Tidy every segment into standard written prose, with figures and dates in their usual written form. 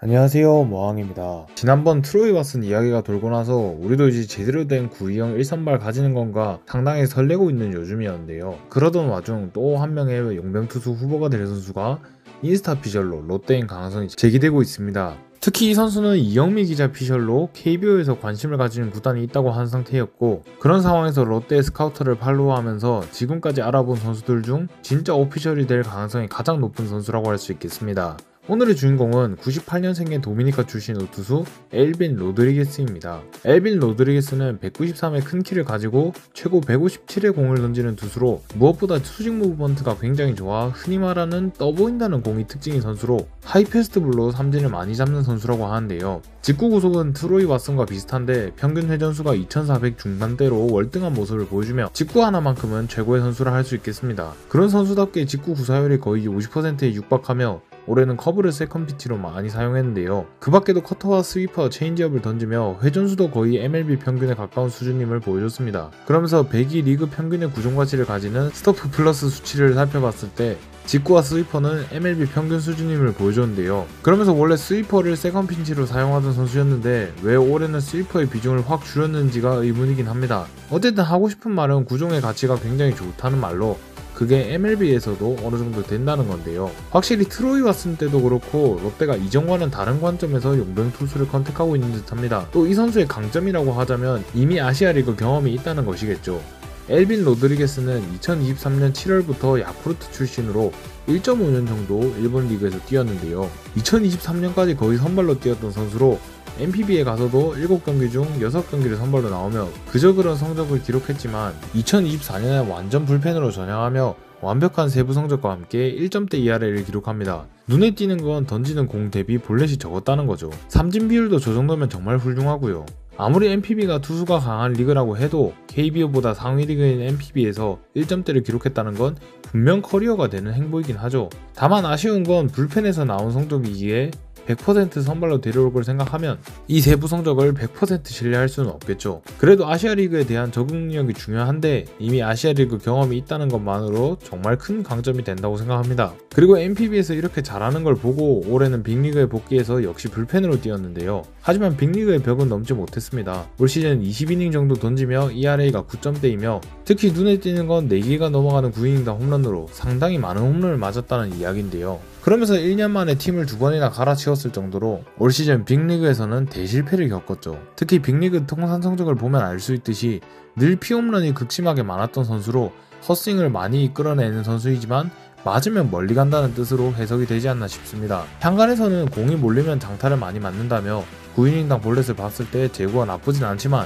안녕하세요, 모항입니다. 지난번 트로이 왓슨 이야기가 돌고 나서 우리도 이제 제대로 된 구위형 1선발 가지는 건가 상당히 설레고 있는 요즘이었는데요. 그러던 와중 또 한 명의 용병투수 후보가 될 선수가 인스타 피셜로 롯데인 가능성이 제기되고 있습니다. 특히 이 선수는 이영미 기자 피셜로 KBO에서 관심을 가지는 구단이 있다고 한 상태였고, 그런 상황에서 롯데 스카우터를 팔로우하면서 지금까지 알아본 선수들 중 진짜 오피셜이 될 가능성이 가장 높은 선수라고 할 수 있겠습니다. 오늘의 주인공은 98년생의 도미니카 출신 우투수 엘빈 로드리게스입니다. 엘빈 로드리게스는 193의 큰 키를 가지고 최고 157의 공을 던지는 투수로, 무엇보다 수직 무브먼트가 굉장히 좋아 흔히 말하는 떠보인다는 공이 특징인 선수로 하이패스트볼로 삼진을 많이 잡는 선수라고 하는데요. 직구 구속은 트로이 왓슨과 비슷한데 평균 회전수가 2400 중반대로 월등한 모습을 보여주며 직구 하나만큼은 최고의 선수라 할 수 있겠습니다. 그런 선수답게 직구 구사율이 거의 50%에 육박하며 올해는 커브를 세컨 피치로 많이 사용했는데요. 그 밖에도 커터와 스위퍼, 체인지업을 던지며 회전수도 거의 MLB 평균에 가까운 수준임을 보여줬습니다. 그러면서 102 리그 평균의 구종가치를 가지는 스토프 플러스 수치를 살펴봤을 때 직구와 스위퍼는 MLB 평균 수준임을 보여줬는데요. 그러면서 원래 스위퍼를 세컨 핀치로 사용하던 선수였는데 왜 올해는 스위퍼의 비중을 확 줄였는지가 의문이긴 합니다. 어쨌든 하고 싶은 말은 구종의 가치가 굉장히 좋다는 말로 그게 MLB에서도 어느 정도 된다는 건데요. 확실히 트로이 왓슨 때도 그렇고 롯데가 이전과는 다른 관점에서 용병 투수를 컨택하고 있는 듯합니다. 또 이 선수의 강점이라고 하자면 이미 아시아리그 경험이 있다는 것이겠죠. 엘빈 로드리게스는 2023년 7월부터 야쿠르트 출신으로 1.5년 정도 일본 리그에서 뛰었는데요. 2023년까지 거의 선발로 뛰었던 선수로 NPB에 가서도 7경기 중 6경기를 선발로 나오며 그저 그런 성적을 기록했지만 2024년에 완전 불펜으로 전향하며 완벽한 세부 성적과 함께 1점대 ERA를 기록합니다. 눈에 띄는 건 던지는 공 대비 볼넷이 적었다는 거죠. 삼진 비율도 저 정도면 정말 훌륭하고요. 아무리 NPB가 투수가 강한 리그라고 해도 KBO보다 상위 리그인 NPB에서 1점대를 기록했다는 건 분명 커리어가 되는 행보이긴 하죠. 다만 아쉬운 건 불펜에서 나온 성적이기에 100% 선발로 데려올 걸 생각하면 이 세부 성적을 100% 신뢰할 수는 없겠죠. 그래도 아시아리그에 대한 적응력이 중요한데 이미 아시아리그 경험이 있다는 것만으로 정말 큰 강점이 된다고 생각합니다. 그리고 NPB에서 이렇게 잘하는 걸 보고 올해는 빅리그에 복귀해서 역시 불펜으로 뛰었는데요. 하지만 빅리그의 벽은 넘지 못했습니다. 올 시즌 20이닝 정도 던지며 ERA가 9점대이며 특히 눈에 띄는 건 4개가 넘어가는 9이닝당 홈런으로 상당히 많은 홈런을 맞았다는 이야기인데요. 그러면서 1년 만에 팀을 2번이나 갈아치웠을 정도로 올 시즌 빅리그에서는 대실패를 겪었죠. 특히 빅리그 통산 성적을 보면 알 수 있듯이 늘 피홈런이 극심하게 많았던 선수로 헛스윙을 많이 이끌어내는 선수이지만 맞으면 멀리 간다는 뜻으로 해석이 되지 않나 싶습니다. 향간에서는 공이 몰리면 장타를 많이 맞는다며 9이닝당 볼넷을 봤을 때 제구가 나쁘진 않지만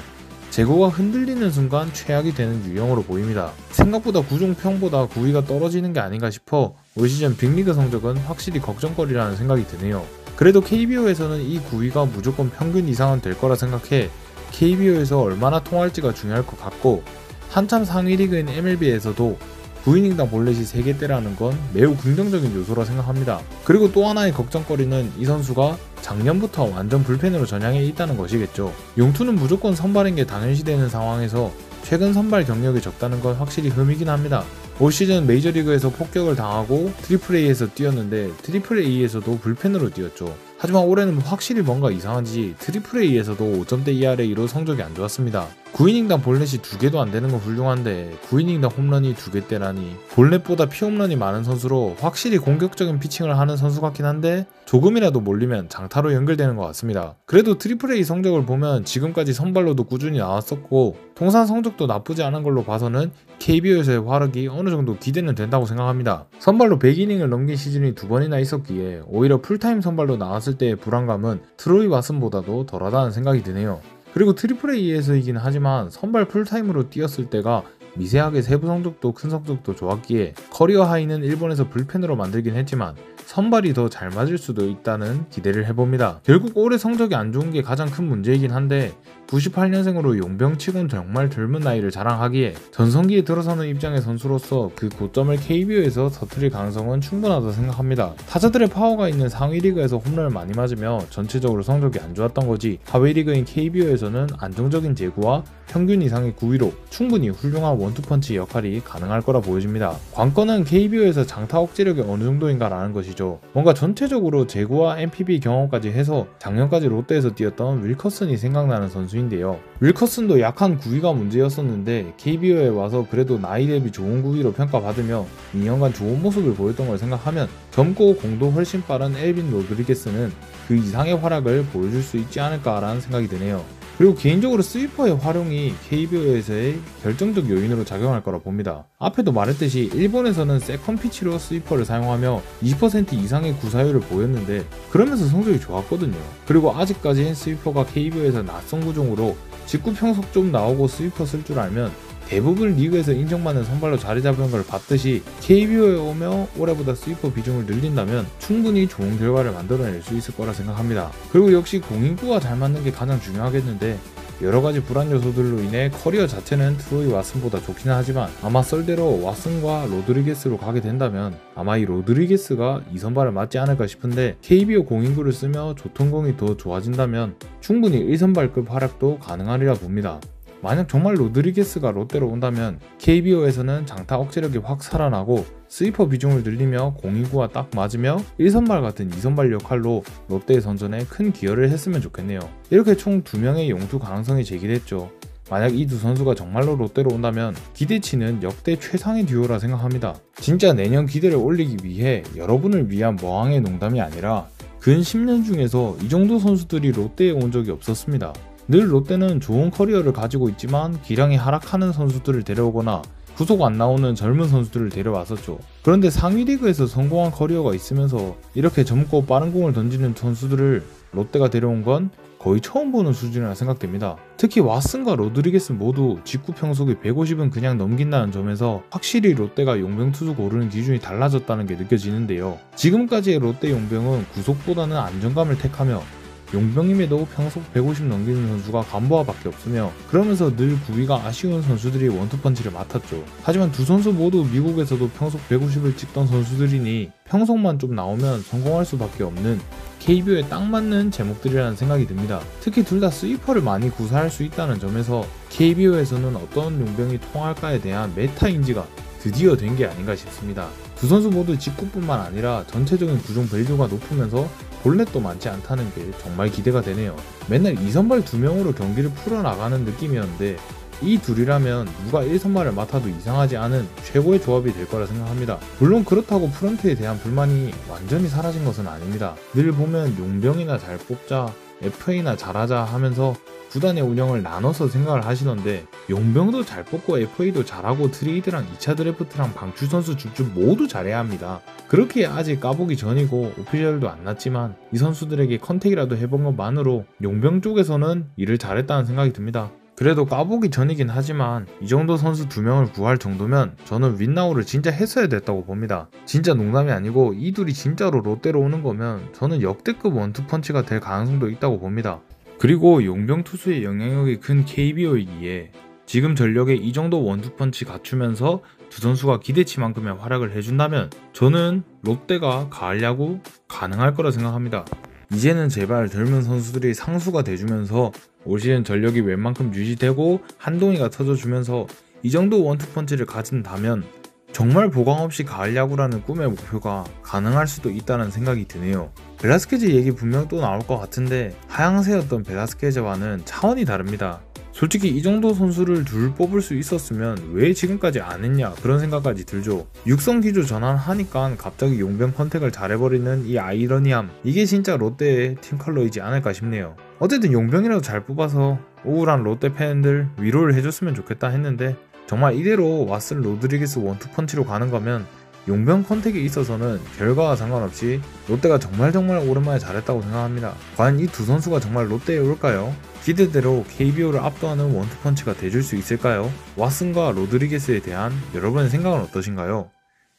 제구가 흔들리는 순간 최악이 되는 유형으로 보입니다. 생각보다 구종평보다 구위가 떨어지는 게 아닌가 싶어 올 시즌 빅리그 성적은 확실히 걱정거리라는 생각이 드네요. 그래도 KBO에서는 이 구위가 무조건 평균 이상은 될 거라 생각해 KBO에서 얼마나 통할지가 중요할 것 같고, 한참 상위 리그인 MLB에서도 9이닝당 볼넷이 3개대라는 건 매우 긍정적인 요소라 생각합니다. 그리고 또 하나의 걱정거리는 이 선수가 작년부터 완전 불펜으로 전향해 있다는 것이겠죠. 용투는 무조건 선발인 게 당연시되는 상황에서 최근 선발 경력이 적다는 건 확실히 흠이긴 합니다. 올 시즌 메이저리그에서 폭격을 당하고 AAA에서 뛰었는데 AAA에서도 불펜으로 뛰었죠. 하지만 올해는 확실히 뭔가 이상한지 AAA에서도 5점대 ERA로 성적이 안 좋았습니다. 9이닝당 볼넷이 2개도 안 되는 건 훌륭한데 9이닝당 홈런이 2개대라니, 볼넷보다 피홈런이 많은 선수로 확실히 공격적인 피칭을 하는 선수 같긴 한데 조금이라도 몰리면 장타로 연결되는 것 같습니다. 그래도 AAA 성적을 보면 지금까지 선발로도 꾸준히 나왔었고 통산 성적도 나쁘지 않은 걸로 봐서는 KBO에서의 활약이 어느 정도 기대는 된다고 생각합니다. 선발로 100이닝을 넘긴 시즌이 2번이나 있었기에 오히려 풀타임 선발로 나왔을 때의 불안감은 트로이 왓슨보다도 덜하다는 생각이 드네요. 그리고 AAA에서이긴 하지만 선발 풀타임으로 뛰었을 때가 미세하게 세부 성적도 큰 성적도 좋았기에 커리어 하이는 일본에서 불펜으로 만들긴 했지만 선발이 더 잘 맞을 수도 있다는 기대를 해봅니다. 결국 올해 성적이 안 좋은 게 가장 큰 문제이긴 한데 98년생으로 용병치곤 정말 젊은 나이를 자랑하기에 전성기에 들어서는 입장의 선수로서 그 고점을 KBO에서 터뜨릴 가능성은 충분하다고 생각합니다. 타자들의 파워가 있는 상위 리그에서 홈런을 많이 맞으며 전체적으로 성적이 안 좋았던 거지 하위 리그인 KBO에서는 안정적인 제구와 평균 이상의 구위로 충분히 훌륭한 원투펀치 역할이 가능할 거라 보여집니다. 관건은 KBO에서 장타 억제력이 어느 정도인가 라는 것이죠. 뭔가 전체적으로 제구와 MPB 경험까지 해서 작년까지 롯데에서 뛰었던 윌커슨이 생각나는 선수인데요. 윌커슨도 약한 구위가 문제였었는데 KBO에 와서 그래도 나이 대비 좋은 구위로 평가받으며 2년간 좋은 모습을 보였던 걸 생각하면 젊고 공도 훨씬 빠른 엘빈 로드리게스는 그 이상의 활약을 보여줄 수 있지 않을까라는 생각이 드네요. 그리고 개인적으로 스위퍼의 활용이 KBO에서의 결정적 요인으로 작용할 거라 봅니다. 앞에도 말했듯이 일본에서는 세컨 피치로 스위퍼를 사용하며 20% 이상의 구사율을 보였는데 그러면서 성적이 좋았거든요. 그리고 아직까지 스위퍼가 KBO에서 낯선 구종으로 직구 평속 좀 나오고 스위퍼 쓸 줄 알면 대부분 리그에서 인정받는 선발로 자리 잡은 걸 봤듯이 KBO에 오며 올해보다 스위퍼 비중을 늘린다면 충분히 좋은 결과를 만들어낼 수 있을 거라 생각합니다. 그리고 역시 공인구가 잘 맞는 게 가장 중요하겠는데 여러가지 불안 요소들로 인해 커리어 자체는 트로이 왓슨보다 좋기는 하지만 아마 썰대로 왓슨과 로드리게스로 가게 된다면 아마 이 로드리게스가 2선발을 맞지 않을까 싶은데 KBO 공인구를 쓰며 조통공이 더 좋아진다면 충분히 1선발급 활약도 가능하리라 봅니다. 만약 정말 로드리게스가 롯데로 온다면 KBO에서는 장타 억제력이 확 살아나고 스위퍼 비중을 늘리며 공인구와 딱 맞으며 1선발 같은 2선발 역할로 롯데의 선전에 큰 기여를 했으면 좋겠네요. 이렇게 총 2명의 용투 가능성이 제기됐죠. 만약 이 두 선수가 정말로 롯데로 온다면 기대치는 역대 최상의 듀오라 생각합니다. 진짜 내년 기대를 올리기 위해 여러분을 위한 머항의 농담이 아니라 근 10년 중에서 이 정도 선수들이 롯데에 온 적이 없었습니다. 늘 롯데는 좋은 커리어를 가지고 있지만 기량이 하락하는 선수들을 데려오거나 구속 안 나오는 젊은 선수들을 데려왔었죠. 그런데 상위 리그에서 성공한 커리어가 있으면서 이렇게 젊고 빠른 공을 던지는 선수들을 롯데가 데려온 건 거의 처음 보는 수준이라 생각됩니다. 특히 왓슨과 로드리게스 모두 직구 평속이 150은 그냥 넘긴다는 점에서 확실히 롯데가 용병 투수 고르는 기준이 달라졌다는 게 느껴지는데요. 지금까지의 롯데 용병은 구속보다는 안정감을 택하며 용병임에도 평속 150 넘기는 선수가 간보아밖에 없으며 그러면서 늘 구위가 아쉬운 선수들이 원투펀치를 맡았죠. 하지만 두 선수 모두 미국에서도 평속 150을 찍던 선수들이니 평속만 좀 나오면 성공할 수밖에 없는 KBO에 딱 맞는 제목들이라는 생각이 듭니다. 특히 둘 다 스위퍼를 많이 구사할 수 있다는 점에서 KBO에서는 어떤 용병이 통할까에 대한 메타 인지가 드디어 된 게 아닌가 싶습니다. 두 선수 모두 직구뿐만 아니라 전체적인 구종 밸류가 높으면서 볼넷도 많지 않다는 게 정말 기대가 되네요. 맨날 2선발 2명으로 경기를 풀어나가는 느낌이었는데 이 둘이라면 누가 1선발을 맡아도 이상하지 않은 최고의 조합이 될 거라 생각합니다. 물론 그렇다고 프런트에 대한 불만이 완전히 사라진 것은 아닙니다. 늘 보면 용병이나 잘 뽑자, FA나 잘하자 하면서 구단의 운영을 나눠서 생각을 하시던데 용병도 잘 뽑고 FA도 잘하고 트레이드랑 2차 드래프트랑 방출 선수 집중 모두 잘해야 합니다. 그렇게 아직 까보기 전이고 오피셜도 안 났지만 이 선수들에게 컨택이라도 해본 것만으로 용병 쪽에서는 일을 잘했다는 생각이 듭니다. 그래도 까보기 전이긴 하지만 이 정도 선수 2명을 구할 정도면 저는 윈나우를 진짜 했어야 됐다고 봅니다. 진짜 농담이 아니고 이 둘이 진짜로 롯데로 오는 거면 저는 역대급 원투펀치가 될 가능성도 있다고 봅니다. 그리고 용병 투수의 영향력이 큰 KBO이기에 지금 전력에 이 정도 원투펀치 갖추면서 두 선수가 기대치만큼의 활약을 해준다면 저는 롯데가 가을 야구 가능할 거라 생각합니다. 이제는 제발 젊은 선수들이 상수가 돼주면서 올 시즌 전력이 웬만큼 유지되고 한동희가 터져주면서 이 정도 원투펀치를 가진다면 정말 보강 없이 가을 야구라는 꿈의 목표가 가능할 수도 있다는 생각이 드네요. 벨라스케즈 얘기 분명 또 나올 것 같은데 하향세였던 벨라스케즈와는 차원이 다릅니다. 솔직히 이 정도 선수를 둘 뽑을 수 있었으면 왜 지금까지 안 했냐 그런 생각까지 들죠. 육성 기조 전환하니까 갑자기 용병 컨택을 잘해버리는 이 아이러니함, 이게 진짜 롯데의 팀 컬러이지 않을까 싶네요. 어쨌든 용병이라도 잘 뽑아서 우울한 롯데 팬들 위로를 해줬으면 좋겠다 했는데 정말 이대로 왓슨 로드리게스 원투펀치로 가는 거면 용병 컨택에 있어서는 결과와 상관없이 롯데가 정말 오랜만에 잘했다고 생각합니다. 과연 이 두 선수가 정말 롯데에 올까요? 기대대로 KBO를 압도하는 원투펀치가 돼줄 수 있을까요? 왓슨과 로드리게스에 대한 여러분의 생각은 어떠신가요?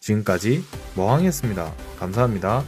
지금까지 머항이었습니다. 감사합니다.